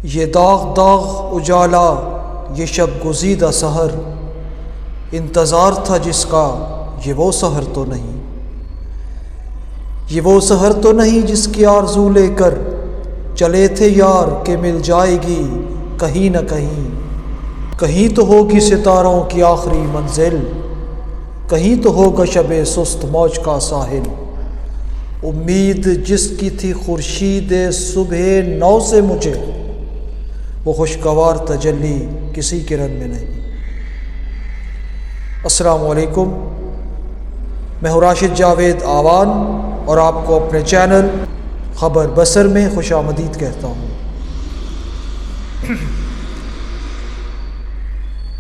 یہ داغ داغ اجالا، یہ شب گزیدہ سحر، انتظار تھا جس کا یہ وہ سحر تو نہیں، یہ وہ سحر تو نہیں جس کی آرزو لے کر چلے تھے یار کہ مل جائے گی کہیں نہ کہیں، کہیں تو ہوگی ستاروں کی آخری منزل، کہیں تو ہوگا شب سست موج کا ساحل، امید جس کی تھی خورشید صبح نو سے مجھے، وہ خوشگوار تجلی کسی کرن میں نہیں۔ السلام علیکم، میں ہوں راشد جاوید آوان اور آپ کو اپنے چینل خبر بصر میں خوش آمدید کہتا ہوں۔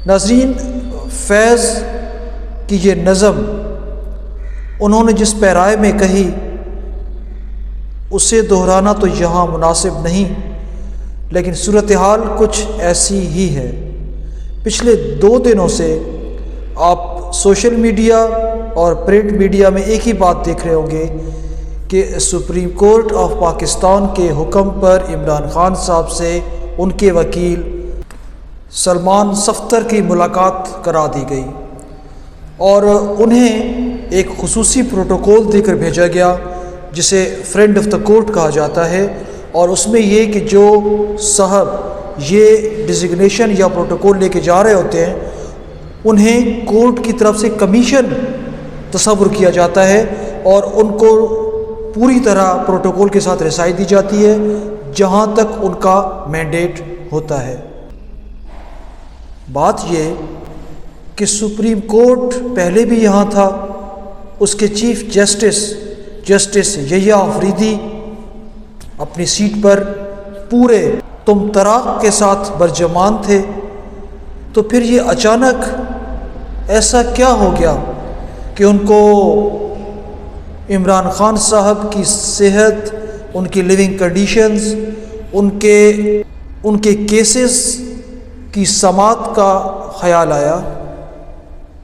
ناظرین، فیض کی یہ نظم انہوں نے جس پیرائے میں کہی اسے دہرانا تو یہاں مناسب نہیں، لیکن صورتحال کچھ ایسی ہی ہے۔ پچھلے 2 دنوں سے آپ سوشل میڈیا اور پرنٹ میڈیا میں ایک ہی بات دیکھ رہے ہوں گے کہ سپریم کورٹ آف پاکستان کے حکم پر عمران خان صاحب سے ان کے وکیل سلمان صفدر کی ملاقات کرا دی گئی اور انہیں ایک خصوصی پروٹوکول دے کر بھیجا گیا جسے فرینڈ آف دا کورٹ کہا جاتا ہے، اور اس میں یہ کہ جو صاحب یہ ڈیزگنیشن یا پروٹوکول لے کے جا رہے ہوتے ہیں انہیں کورٹ کی طرف سے کمیشن تصور کیا جاتا ہے اور ان کو پوری طرح پروٹوکول کے ساتھ رسائی دی جاتی ہے جہاں تک ان کا مینڈیٹ ہوتا ہے۔ بات یہ کہ سپریم کورٹ پہلے بھی یہاں تھا، اس کے چیف جسٹس یحییٰ آفریدی اپنی سیٹ پر پورے تم طراق کے ساتھ برجمان تھے، تو پھر یہ اچانک ایسا کیا ہو گیا کہ ان کو عمران خان صاحب کی صحت، ان کی لیونگ کنڈیشنز، ان کے کیسز کی سماعت کا خیال آیا؟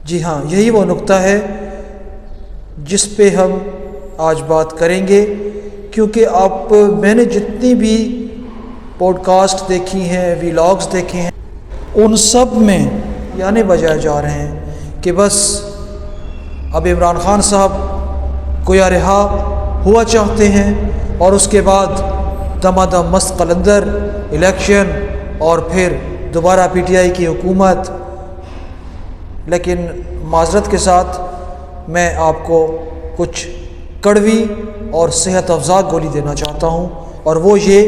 جی ہاں، یہی وہ نقطہ ہے جس پہ ہم آج بات کریں گے، کیونکہ میں نے جتنی بھی پوڈ کاسٹ دیکھی ہیں، ویلاگز دیکھے ہیں، ان سب میں یعنی بجائے جا رہے ہیں کہ بس اب عمران خان صاحب گویا رہا ہوا چاہتے ہیں اور اس کے بعد دمادم مست قلندر الیکشن اور پھر دوبارہ پی ٹی آئی کی حکومت۔ لیکن معذرت کے ساتھ میں آپ کو کچھ کڑوی اور صحت افزا گولی دینا چاہتا ہوں، اور وہ یہ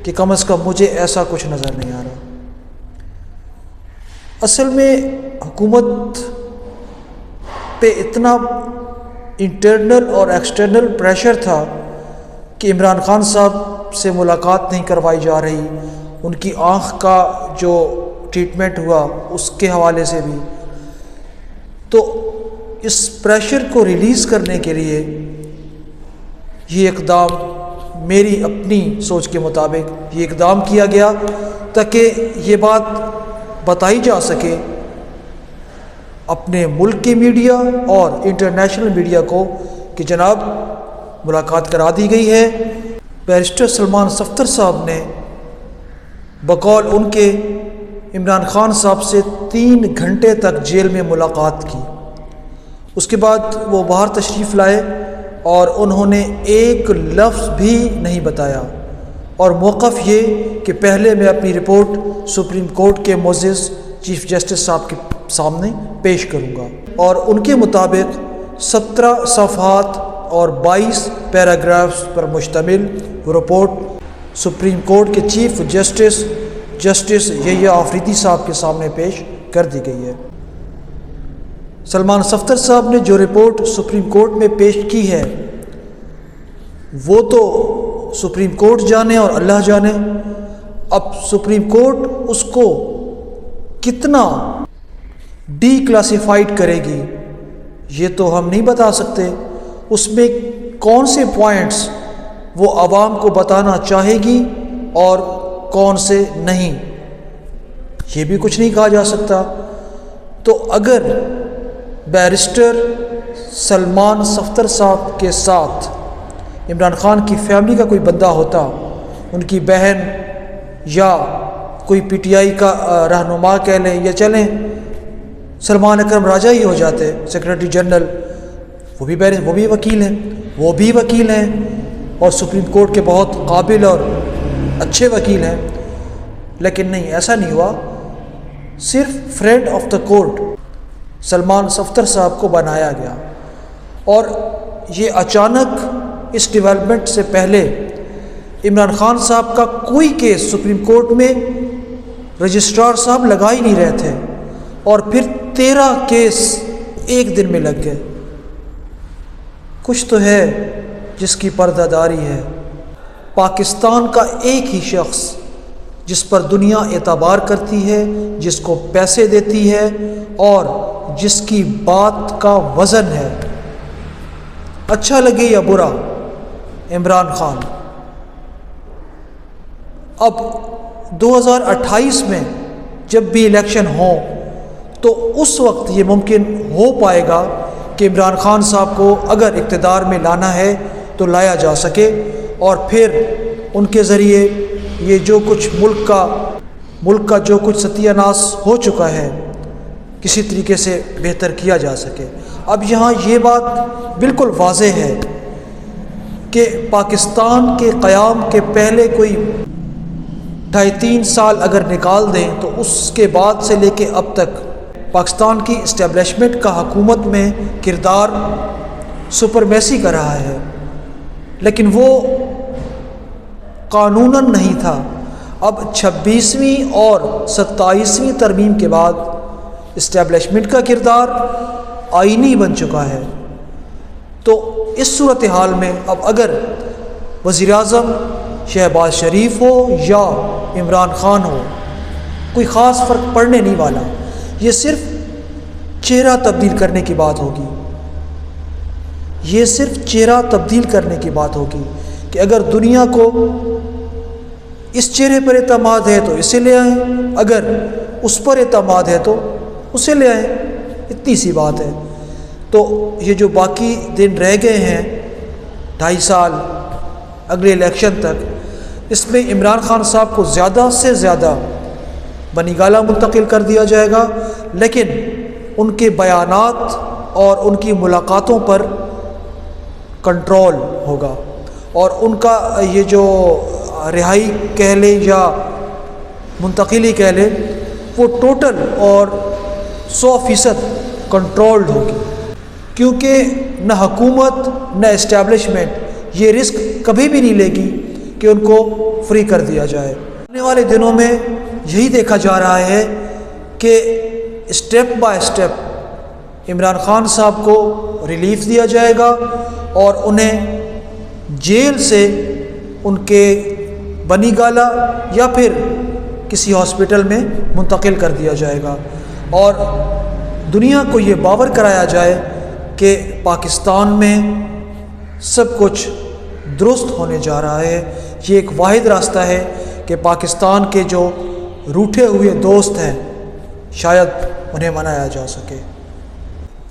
کہ کم از کم مجھے ایسا کچھ نظر نہیں آ رہا۔ اصل میں حکومت پہ اتنا انٹرنل اور ایکسٹرنل پریشر تھا کہ عمران خان صاحب سے ملاقات نہیں کروائی جا رہی، ان کی آنکھ کا جو ٹریٹمنٹ ہوا اس کے حوالے سے بھی۔ تو اس پریشر کو ریلیز کرنے کے لیے یہ اقدام، میری اپنی سوچ کے مطابق یہ اقدام کیا گیا تاکہ یہ بات بتائی جا سکے اپنے ملک کی میڈیا اور انٹرنیشنل میڈیا کو کہ جناب ملاقات کرا دی گئی ہے۔ بیرسٹر سلمان صفدر صاحب نے بقول ان کے عمران خان صاحب سے 3 گھنٹے تک جیل میں ملاقات کی، اس کے بعد وہ باہر تشریف لائے اور انہوں نے ایک لفظ بھی نہیں بتایا، اور موقف یہ کہ پہلے میں اپنی رپورٹ سپریم کورٹ کے معزز چیف جسٹس صاحب کے سامنے پیش کروں گا، اور ان کے مطابق 17 صفحات اور 22 پیراگرافز پر مشتمل رپورٹ سپریم کورٹ کے چیف جسٹس یحییٰ آفریدی صاحب کے سامنے پیش کر دی گئی ہے۔ سلمان صفدر صاحب نے جو رپورٹ سپریم کورٹ میں پیش کی ہے وہ تو سپریم کورٹ جانے اور اللہ جانے، اب سپریم کورٹ اس کو کتنا ڈی کلاسیفائڈ کرے گی یہ تو ہم نہیں بتا سکتے، اس میں کون سے پوائنٹس وہ عوام کو بتانا چاہے گی اور کون سے نہیں، یہ بھی کچھ نہیں کہا جا سکتا۔ تو اگر بیرسٹر سلمان صفدر صاحب کے ساتھ عمران خان کی فیملی کا کوئی بندہ ہوتا، ان کی بہن یا کوئی پی ٹی آئی کا رہنما کہہ لیں، یا چلیں سلمان اکرم راجہ ہی ہو جاتے سیکرٹری جنرل، وہ بھی وکیل ہیں اور سپریم کورٹ کے بہت قابل اور اچھے وکیل ہیں، لیکن نہیں، ایسا نہیں ہوا۔ صرف friend of the court Salman Safdar صاحب کو بنایا گیا، اور یہ اچانک اس ڈیولپمنٹ سے پہلے عمران خان صاحب کا کوئی کیس سپریم کورٹ میں رجسٹرار صاحب لگا ہی نہیں رہے تھے، اور پھر 13 کیس ایک دن میں لگ گئے۔ کچھ تو ہے جس کی پردہ داری ہے۔ پاکستان کا ایک ہی شخص جس پر دنیا اعتبار کرتی ہے، جس کو پیسے دیتی ہے اور جس کی بات کا وزن ہے، اچھا لگے یا برا، عمران خان۔ اب 2028 میں جب بھی الیکشن ہوں تو اس وقت یہ ممکن ہو پائے گا کہ عمران خان صاحب کو اگر اقتدار میں لانا ہے تو لایا جا سکے، اور پھر ان کے ذریعے یہ جو کچھ ملک کا جو کچھ ستیہ ناس ہو چکا ہے کسی طریقے سے بہتر کیا جا سکے۔ اب یہاں یہ بات بالکل واضح ہے کہ پاکستان کے قیام کے پہلے کوئی 2.5-3 سال اگر نکال دیں تو اس کے بعد سے لے کے اب تک پاکستان کی اسٹیبلشمنٹ کا حکومت میں کردار سپرمیسی کا رہا ہے، لیکن وہ قانوناً نہیں تھا۔ اب 26ویں اور 27ویں ترمیم کے بعد اسٹیبلشمنٹ کا کردار آئینی بن چکا ہے۔ تو اس صورتحال میں اب اگر وزیر اعظم شہباز شریف ہو یا عمران خان ہو، کوئی خاص فرق پڑنے نہیں والا، یہ صرف چہرہ تبدیل کرنے کی بات ہوگی، یہ صرف چہرہ تبدیل کرنے کی بات ہوگی کہ اگر دنیا کو اس چہرے پر اعتماد ہے تو اسے لے آئیں، اگر اس پر اعتماد ہے تو اسے لے آئیں، اتنی سی بات ہے۔ تو یہ جو باقی دن رہ گئے ہیں 2.5 سال اگلے الیکشن تک، اس میں عمران خان صاحب کو زیادہ سے زیادہ بنی گالہ منتقل کر دیا جائے گا، لیکن ان کے بیانات اور ان کی ملاقاتوں پر کنٹرول ہوگا، اور ان کا یہ جو رہائی کہہ لیں یا منتقلی کہہ لیں، وہ ٹوٹل اور 100% کنٹرولڈ ہوگی، کیونکہ نہ حکومت نہ اسٹیبلشمنٹ یہ رسک کبھی بھی نہیں لے گی کہ ان کو فری کر دیا جائے۔ آنے والے دنوں میں یہی دیکھا جا رہا ہے کہ step by step Imran Khan صاحب کو ریلیف دیا جائے گا اور انہیں جیل سے ان کے بنی گالہ یا پھر کسی ہاسپٹل میں منتقل کر دیا جائے گا، اور دنیا کو یہ باور کرایا جائے کہ پاکستان میں سب کچھ درست ہونے جا رہا ہے۔ یہ ایک واحد راستہ ہے کہ پاکستان کے جو روٹھے ہوئے دوست ہیں شاید انہیں منایا جا سکے۔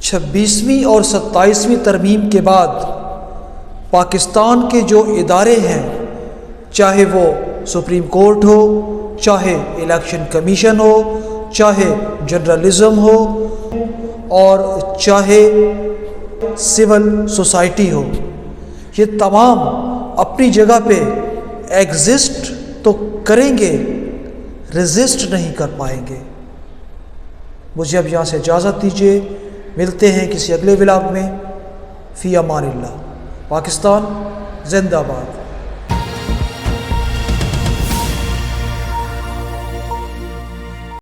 26ویں اور 27ویں ترمیم کے بعد پاکستان کے جو ادارے ہیں، چاہے وہ سپریم کورٹ ہو، چاہے الیکشن کمیشن ہو، چاہے جرنلزم ہو، اور چاہے سول سوسائٹی ہو، یہ تمام اپنی جگہ پہ ایگزسٹ تو کریں گے، ریزسٹ نہیں کر پائیں گے۔ مجھے اب یہاں سے اجازت دیجیے، ملتے ہیں کسی اگلے ولاگ میں۔ فی امان اللہ۔ پاکستان زندہ باد۔